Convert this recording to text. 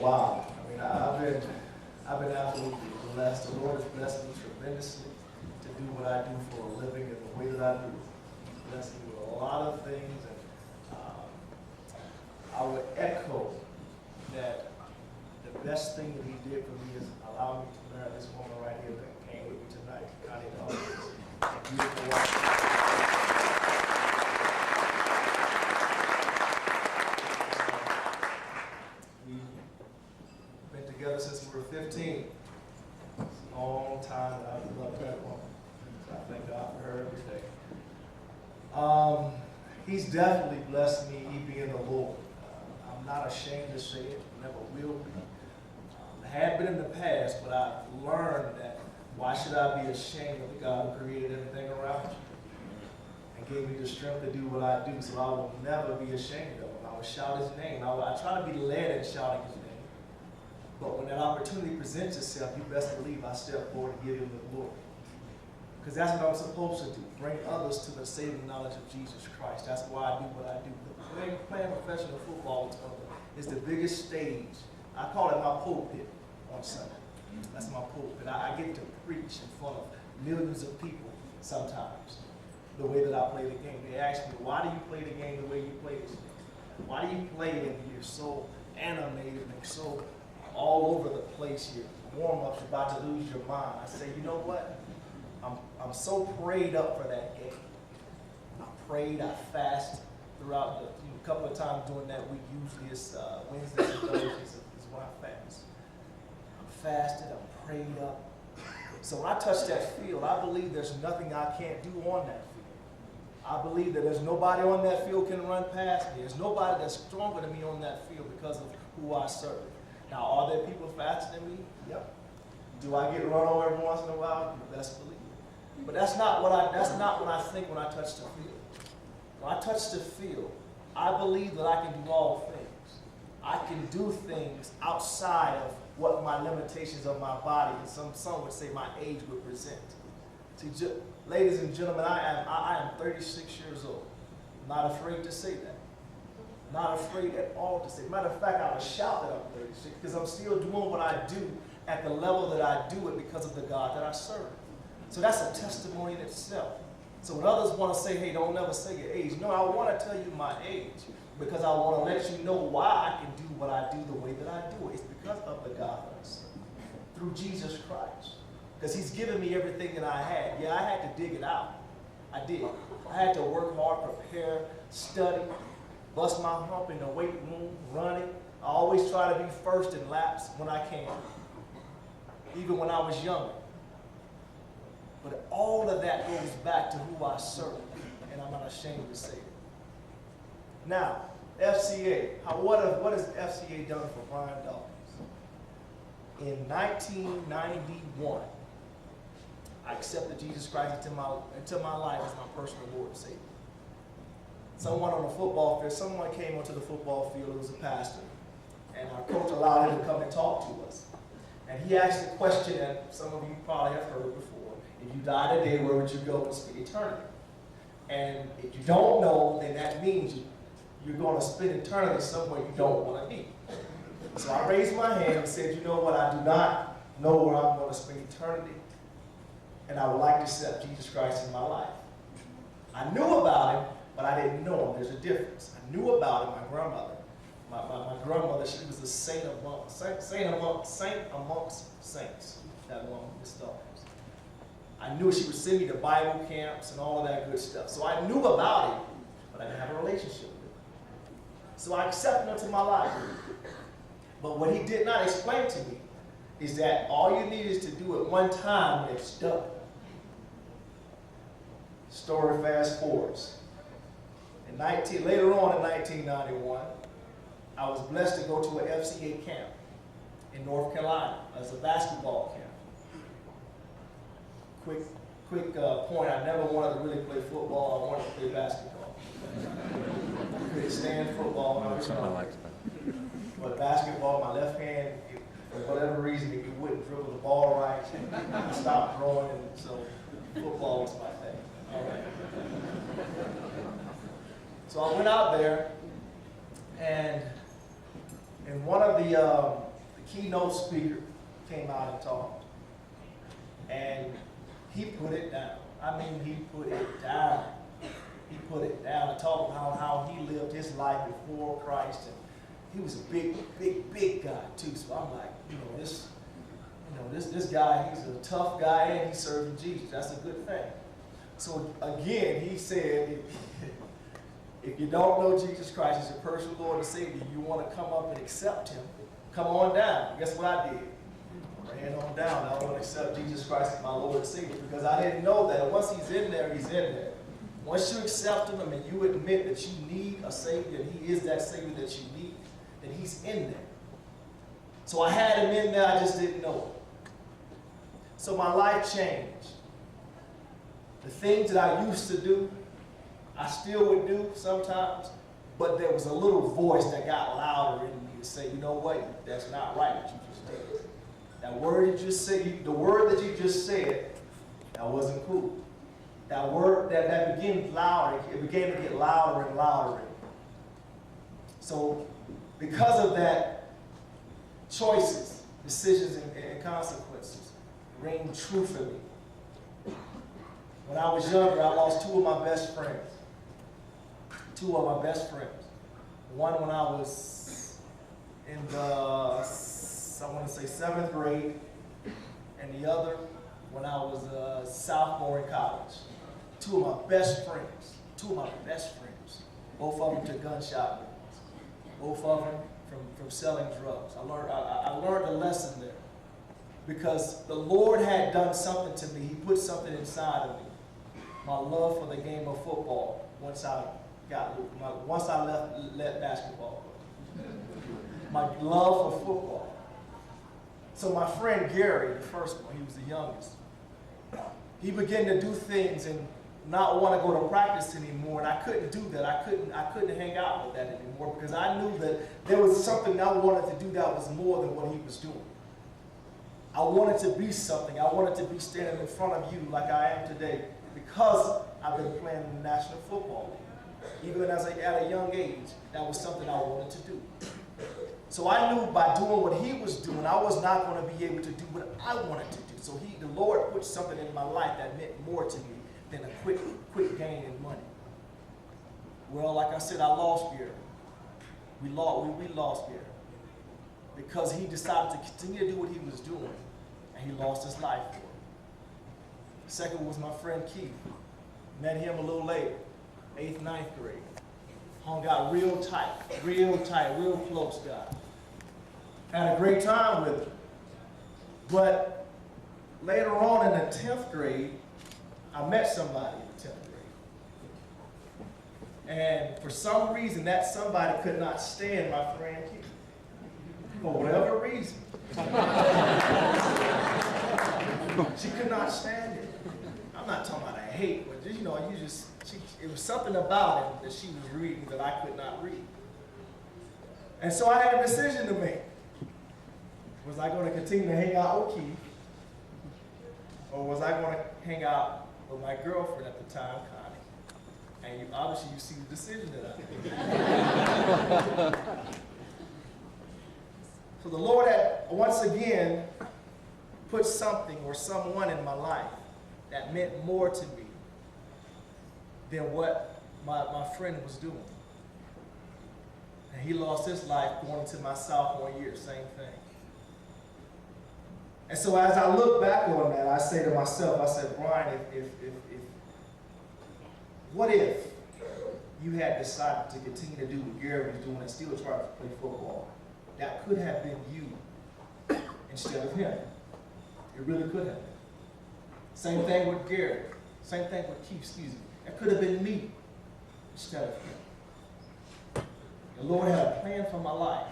Wow. I mean, I've been absolutely blessed. The Lord has blessed me tremendously to do what I do for a living and the way that I do it. He's blessed me with a lot of things, and I would echo that the best thing that He did for me is allow me to marry this woman right here that came with me tonight, Connie Dawkins. A beautiful wife. Together since we were 15. It's a long time that I've loved that woman. So I thank God for her every day. He's definitely blessed me, He being the Lord. I'm not ashamed to say it, never will be. I had been in the past, but I've learned that why should I be ashamed of the God who created everything around you and gave me the strength to do what I do, so I will never be ashamed of Him. I will shout His name. I try to be led in shouting His name. But when that opportunity presents itself, you best believe I step forward and give Him the glory. Because that's what I'm supposed to do, bring others to the saving knowledge of Jesus Christ. That's why I do what I do. Playing professional football is the biggest stage. I call it my pulpit on Sunday. That's my pulpit. I get to preach in front of millions of people sometimes, the way that I play the game. They ask me, why do you play the game the way you play this game? Why do you play it and you're so animated and so all over the place here, warm-ups, you're about to lose your mind. I say, you know what? I'm so prayed up for that game. I prayed, I fasted throughout a couple of times during that week. Usually it's Wednesdays and Thursdays is when I fast. I'm fasted, I'm prayed up. So when I touch that field, I believe there's nothing I can't do on that field. I believe that there's nobody on that field can run past me. There's nobody that's stronger than me on that field because of who I serve. Now, are there people faster than me? Yep. Do I get run over every once in a while? You best believe it. But that's not what I think when I touch the field. When I touch the field, I believe that I can do all things. I can do things outside of what my limitations of my body and some would say my age would present. See, ladies and gentlemen, I am 36 years old. I'm not afraid to say that. Not afraid at all to say. Matter of fact, I would shout that I'm 36 because I'm still doing what I do at the level that I do it because of the God that I serve. So that's a testimony in itself. So when others want to say, hey, don't never say your age. No, I want to tell you my age because I want to let you know why I can do what I do the way that I do it. It's because of the God that I serve. Through Jesus Christ. Because He's given me everything that I had. Yeah, I had to dig it out. I did. I had to work hard, prepare, study, bust my hump in the weight room, running. I always try to be first in laps when I can, even when I was younger. But all of that goes back to who I serve, and I'm not ashamed to say it. Now, FCA, what has FCA done for Brian Dawkins? In 1991, I accepted Jesus Christ into my life as my personal Lord and Savior. Someone on the football field, someone came onto the football field, it was a pastor, and our coach allowed him to come and talk to us. And he asked a question that some of you probably have heard before. If you die today, where would you go and spend eternity? And if you don't know, then that means you're going to spend eternity somewhere you don't want to be. So I raised my hand and said, you know what, I do not know where I'm going to spend eternity, and I would like to accept Jesus Christ in my life. I knew about Him, but I didn't know Him. There's a difference. I knew about Him. My grandmother, my grandmother, she was a saint amongst saints. That woman, Miss Dawkins. I knew she would send me to Bible camps and all of that good stuff. So I knew about Him, but I didn't have a relationship with Him. So I accepted Him into my life. But what He did not explain to me is that all you need is to do it one time and it's done. Story fast forwards. Later on in 1991, I was blessed to go to an FCA camp in North Carolina as a basketball camp. Quick point, I never wanted to really play football, I wanted to play basketball. I couldn't stand football when I was young. But basketball, my left hand, for whatever reason, it wouldn't dribble the ball right. I stopped throwing, and so football was my thing. All right. So I went out there, and in one of the keynote speaker came out and talked. And he put it down. I mean, he put it down. He put it down and talked about how he lived his life before Christ. And he was a big guy too. So I'm like, this guy, he's a tough guy and he's serving Jesus. That's a good thing. So again, he said, if you don't know Jesus Christ as your personal Lord and Savior, you want to come up and accept him, come on down. Guess what I did? I ran on down. I want to accept Jesus Christ as my Lord and Savior because I didn't know that once he's in there, he's in there. Once you accept him and you admit that you need a Savior and he is that Savior that you need, then he's in there. So I had him in there, I just didn't know it. So my life changed. The things that I used to do, I still would do sometimes, but there was a little voice that got louder in me to say, you know what, that's not right what you just did. That word you just said, the word that you just said, that wasn't cool. That word, that began louder, it began to get louder and louder. So because of that, choices, decisions, and consequences reigned true for me. When I was younger, I lost two of my best friends. Two of my best friends. One when I was in the, I want to say 7th grade, and the other when I was a sophomore in college. Two of my best friends. Both of them took gunshot wounds. Both of them from selling drugs. I learned a lesson there because the Lord had done something to me. He put something inside of me. My love for the game of football once I let basketball go. My love for football. So my friend Gary, the first one, he was the youngest. He began to do things and not want to go to practice anymore, and I couldn't do that. I couldn't hang out with that anymore because I knew that there was something I wanted to do that was more than what he was doing. I wanted to be something. I wanted to be standing in front of you like I am today because I've been playing in the National Football League. Even at a young age, that was something I wanted to do. So I knew by doing what he was doing, I was not going to be able to do what I wanted to do. So the Lord put something in my life that meant more to me than a quick gain in money. Well, like I said, I lost Gary. We lost Gary because he decided to continue to do what he was doing, and he lost his life for it. Second was my friend Keith. Met him a little later, 8th, 9th grade. Hung out real tight, real close guy. Had a great time with him. But later on in the 10th grade, I met somebody in the 10th grade. And for some reason, that somebody could not stand my friend Keith. For whatever reason. She could not stand it. I'm not talking about a hate, but it was something about him that she was reading that I could not read. And so I had a decision to make. Was I going to continue to hang out with Keith? Or was I going to hang out with my girlfriend at the time, Connie? And obviously you see the decision that I made. So the Lord had once again put something or someone in my life that meant more to me than what my friend was doing. And he lost his life going into my sophomore year, same thing. And so as I look back on that, I say to myself, I said, Brian, what if you had decided to continue to do what Gary was doing and still try to play football? That could have been you instead of him. It really could have been. Same thing with Gary. Same thing with Keith, excuse me. That could have been me instead of him. The Lord had a plan for my life.